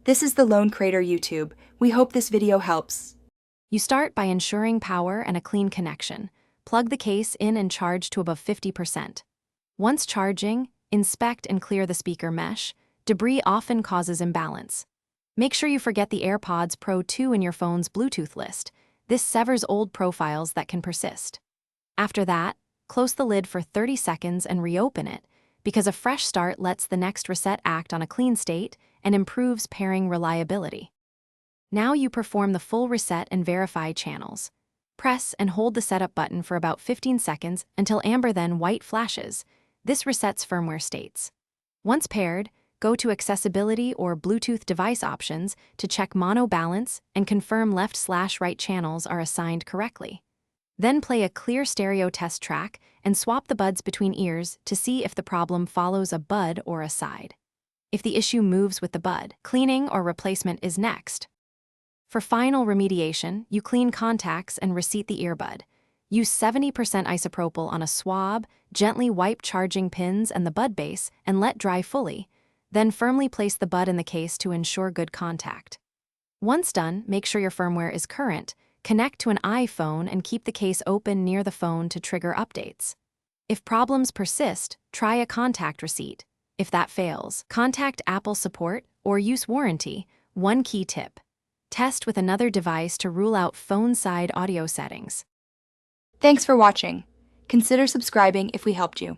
This is the Lone Crater YouTube. We hope this video helps. You start by ensuring power and a clean connection. Plug the case in and charge to above 50%. Once charging, inspect and clear the speaker mesh. Debris often causes imbalance. Make sure you forget the AirPods Pro 2 in your phone's Bluetooth list. This severs old profiles that can persist. After that, close the lid for 30 seconds and reopen it, because a fresh start lets the next reset act on a clean state and improves pairing reliability. Now you perform the full reset and verify channels. Press and hold the setup button for about 15 seconds until amber then white flashes. This resets firmware states. Once paired, go to Accessibility or Bluetooth device options to check mono balance and confirm left/right channels are assigned correctly. Then play a clear stereo test track and swap the buds between ears to see if the problem follows a bud or a side. If the issue moves with the bud, cleaning or replacement is next. For final remediation, you clean contacts and reseat the earbud. Use 70% isopropyl on a swab, gently wipe charging pins and the bud base, and let dry fully. Then firmly place the bud in the case to ensure good contact. Once done, make sure your firmware is current. Connect to an iPhone and keep the case open near the phone to trigger updates. If problems persist, try a contact reset. If that fails, contact Apple support or use warranty. One key tip: test with another device to rule out phone-side audio settings. Thanks for watching. Consider subscribing if we helped you.